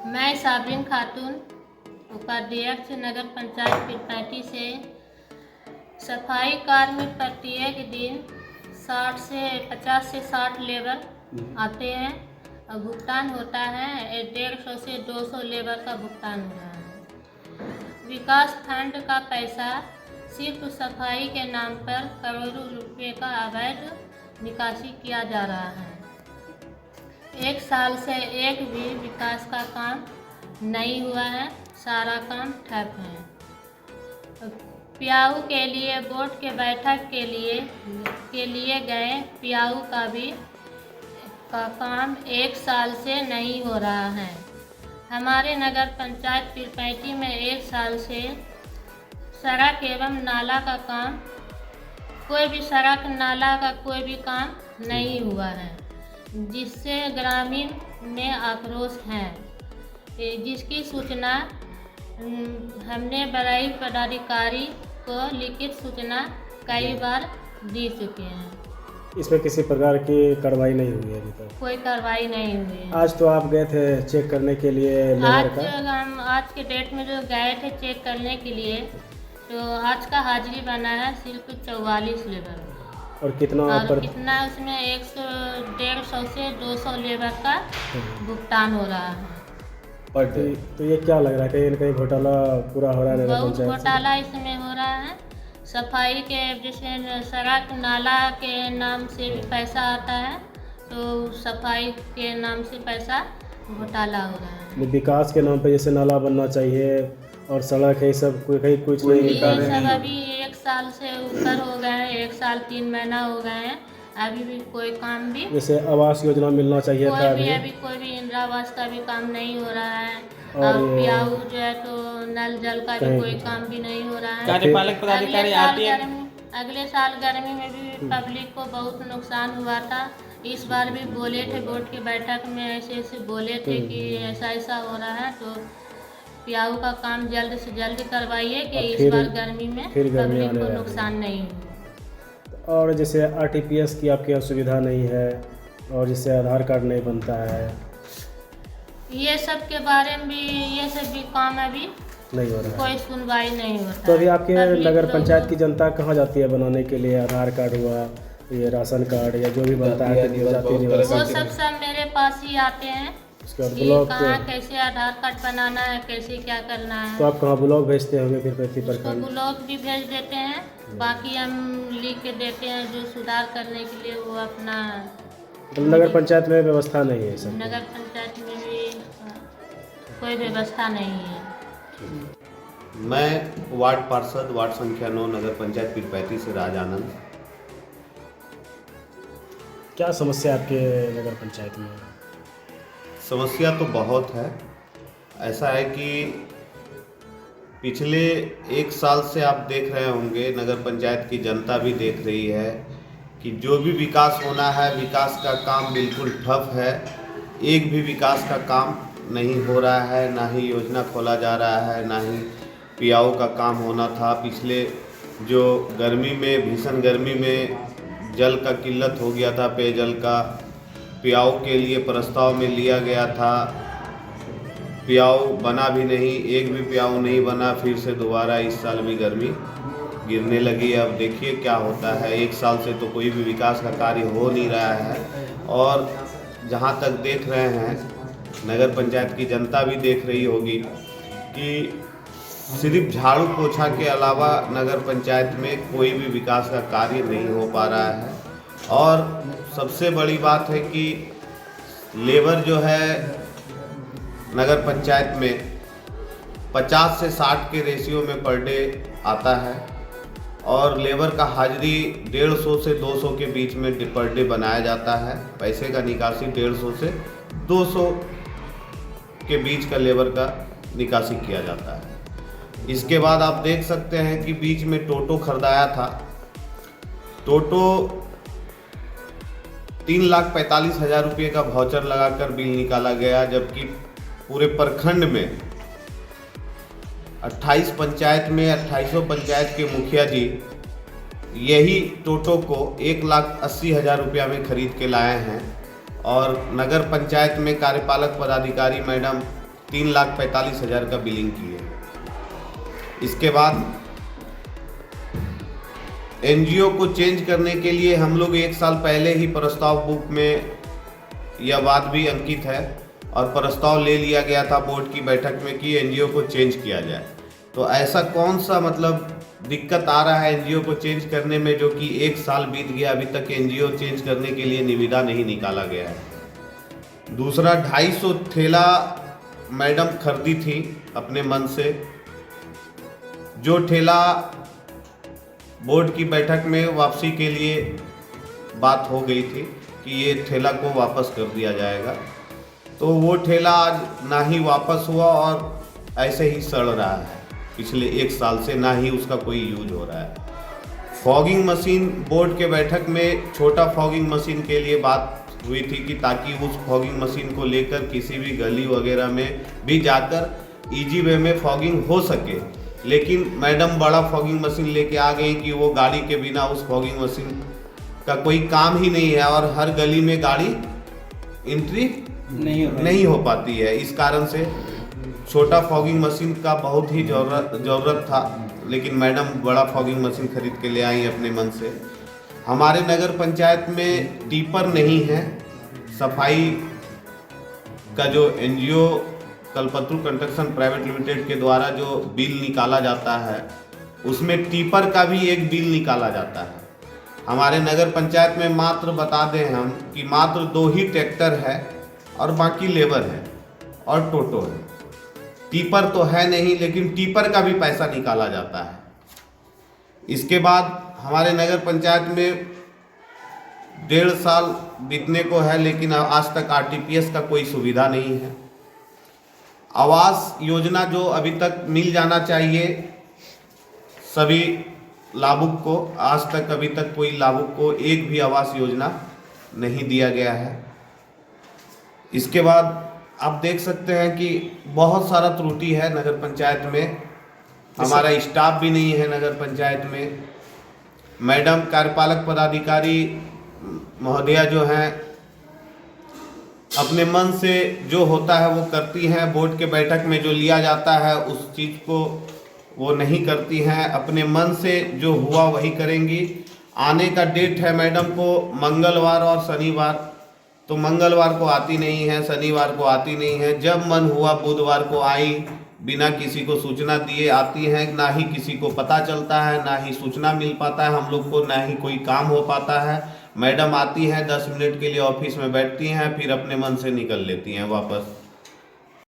मैं साबरीन खातून उपाध्यक्ष नगर पंचायत पीरपैंती से सफाई कार्य में प्रत्येक दिन 50 से 60 लेबर आते हैं और भुगतान होता है 150 से 200 लेबर का भुगतान हो रहा है। विकास फंड का पैसा सिर्फ सफाई के नाम पर करोड़ों रुपए का अवैध निकासी किया जा रहा है। एक साल से एक भी विकास का काम नहीं हुआ है, सारा काम ठप है। पियाऊ के लिए बोर्ड के बैठक के लिए गए पियाऊ का काम एक साल से नहीं हो रहा है। हमारे नगर पंचायत पीरपैंती में एक साल से सड़क एवं नाला का काम कोई भी काम नहीं हुआ है, जिससे ग्रामीण में आक्रोश है, जिसकी सूचना हमने बड़ाई पदाधिकारी को लिखित सूचना कई बार दे चुके हैं। इसमें किसी प्रकार की कार्रवाई नहीं हुई है अभी तक? कोई कार्रवाई नहीं हुई है। आज तो आप गए थे चेक करने के लिए लेबर का? हम आज के डेट में जो गए थे चेक करने के लिए, तो आज का हाजिरी बना है सिर्फ 44 लेबर। और कितना उसमें 150 से 200 लेबर का भुगतान हो रहा है पर डे। तो ये क्या लग रहा है, कहीं न कहीं घोटाला पूरा हो रहा है? बहुत घोटाला इसमें हो रहा है। सफाई के जैसे सड़क नाला के नाम से भी पैसा आता है, तो सफाई के नाम से पैसा घोटाला हो रहा है। विकास के नाम पे जैसे नाला बनना चाहिए और सड़क है, सब कहीं कुछ नहीं ये सब अभी 1 साल से ऊपर हो गए हैं, 1 साल 3 महीना हो गए हैं, अभी भी कोई काम भी जैसे आवास योजना मिलना चाहिए था, अभी कोई भी इंदिरा आवास का भी काम नहीं हो रहा है। और पियाऊ जो है तो नल जल का भी कोई काम भी नहीं हो रहा है। कार्यपालक पदाधिकारी आती है। अगले साल गर्मी में भी पब्लिक को बहुत नुकसान हुआ था। इस बार भी बोले थे बोर्ड की बैठक में, ऐसे बोले थे कि ऐसा हो रहा है, तो पियाऊ का काम जल्द से जल्द करवाइए कि इस बार गर्मी में पब्लिक को नुकसान नहीं हो। और जैसे RTPS की आपके यहाँ सुविधा नहीं है, और जैसे आधार कार्ड नहीं बनता है, ये सब के बारे में भी ये सब भी काम अभी नहीं हो रहा है, कोई सुनवाई नहीं होता। तो अभी आपके नगर पंचायत की जनता कहाँ जाती है बनाने के लिए? आधार कार्ड हुआ, ये राशन कार्ड या जो भी बनता है वो सब मेरे पास ही आते हैं कि कहाँ कैसे आधार कार्ड बनाना है, कैसे क्या करना है। तो आप कहाँ ब्लॉक भेजते होंगे फिर प्रति प्रखंड? ब्लॉक भी भेज देते हैं, बाकी हम लिख के देते हैं जो सुधार करने के लिए वो अपना। तो नगर पंचायत में व्यवस्था नहीं है सब? नगर पंचायत में भी कोई व्यवस्था नहीं है। मैं वार्ड पार्षद वार्ड संख्या 9 नगर पंचायत पीरपैंती से राज आनंद। क्या समस्या आपके नगर पंचायत में? समस्या तो बहुत है। ऐसा है कि पिछले 1 साल से आप देख रहे होंगे, नगर पंचायत की जनता भी देख रही है कि जो भी विकास होना है, विकास का काम बिल्कुल ठप है। एक भी विकास का काम नहीं हो रहा है, ना ही योजना खोला जा रहा है, ना ही पियाऊ का काम होना था। पिछले जो गर्मी में, भीषण गर्मी में जल का किल्लत हो गया था, पेयजल का, पियाऊ के लिए प्रस्ताव में लिया गया था, पियाऊ बना भी नहीं, एक भी पियाऊ नहीं बना। फिर से दोबारा इस साल भी गर्मी गिरने लगी। अब देखिए क्या होता है। 1 साल से तो कोई भी विकास का कार्य हो नहीं रहा है। और जहाँ तक देख रहे हैं, नगर पंचायत की जनता भी देख रही होगी कि सिर्फ झाड़ू पोछा के अलावा नगर पंचायत में कोई भी विकास का कार्य नहीं हो पा रहा है। और सबसे बड़ी बात है कि लेबर जो है नगर पंचायत में 50 से 60 के रेशियो में पर डे आता है, और लेबर का हाजिरी 150 से 200 के बीच में पर डे बनाया जाता है। पैसे का निकासी 150 से 200 के बीच का लेबर का निकासी किया जाता है। इसके बाद आप देख सकते हैं कि बीच में टोटो खरीदाया था। टोटो 3,45,000 रुपये का वाउचर लगाकर बिल निकाला गया, जबकि पूरे प्रखंड में 28 पंचायत में 2800 पंचायत के मुखिया जी यही टोटो को 1,80,000 रुपया में खरीद के लाए हैं। और नगर पंचायत में कार्यपालक पदाधिकारी मैडम 3,45,000 का बिलिंग की है। इसके बाद एनजीओ को चेंज करने के लिए हम लोग 1 साल पहले ही प्रस्ताव बुक में यह बात भी अंकित है और प्रस्ताव ले लिया गया था बोर्ड की बैठक में कि एनजीओ को चेंज किया जाए। तो ऐसा कौन सा मतलब दिक्कत आ रहा है एनजीओ को चेंज करने में, जो कि 1 साल बीत गया अभी तक एनजीओ चेंज करने के लिए निविदा नहीं निकाला गया है। दूसरा, 250 ठेला मैडम खरीदी थी अपने मन से, जो ठेला बोर्ड की बैठक में वापसी के लिए बात हो गई थी कि ये ठेला को वापस कर दिया जाएगा, तो वो ठेला आज ना ही वापस हुआ और ऐसे ही सड़ रहा है पिछले 1 साल से, ना ही उसका कोई यूज हो रहा है। फॉगिंग मशीन बोर्ड के बैठक में छोटा फॉगिंग मशीन के लिए बात हुई थी कि ताकि उस फॉगिंग मशीन को लेकर किसी भी गली वगैरह में भी जाकर इजी वे में फॉगिंग हो सके, लेकिन मैडम बड़ा फॉगिंग मशीन लेके आ गई कि वो गाड़ी के बिना उस फॉगिंग मशीन का कोई काम ही नहीं है और हर गली में गाड़ी एंट्री नहीं हो पाती है। इस कारण से छोटा फॉगिंग मशीन का बहुत ही ज़रूरत था, लेकिन मैडम बड़ा फॉगिंग मशीन खरीद के ले आई अपने मन से। हमारे नगर पंचायत में टीपर नहीं है। सफाई का जो NGO Kalpataru construction private limited के द्वारा जो बिल निकाला जाता है, उसमें टीपर का भी एक बिल निकाला जाता है। हमारे नगर पंचायत में मात्र बता दें हम कि मात्र 2 ही ट्रैक्टर है और बाकी लेबर है और टोटो है। टीपर तो है नहीं, लेकिन टीपर का भी पैसा निकाला जाता है। इसके बाद हमारे नगर पंचायत में 1.5 साल बीतने को है, लेकिन आज तक आरटीपीएस का कोई सुविधा नहीं है। आवास योजना जो अभी तक मिल जाना चाहिए सभी लाभुक को, आज तक अभी तक कोई लाभुक को एक भी आवास योजना नहीं दिया गया है। इसके बाद आप देख सकते हैं कि बहुत सारा त्रुटि है नगर पंचायत में। हमारा स्टाफ भी नहीं है नगर पंचायत में। मैडम कार्यपालक पदाधिकारी महोदया जो हैं अपने मन से जो होता है वो करती हैं, बोर्ड के बैठक में जो लिया जाता है उस चीज़ को वो नहीं करती हैं, अपने मन से जो हुआ वही करेंगी। आने का डेट है मैडम को मंगलवार और शनिवार, तो मंगलवार को आती नहीं है, शनिवार को आती नहीं है। जब मन हुआ बुधवार को आई, बिना किसी को सूचना दिए आती हैं, ना ही किसी को पता चलता है, ना ही सूचना मिल पाता है हम लोग को, ना ही कोई काम हो पाता है। मैडम आती हैं 10 मिनट के लिए ऑफिस में बैठती हैं, फिर अपने मन से निकल लेती हैं वापस।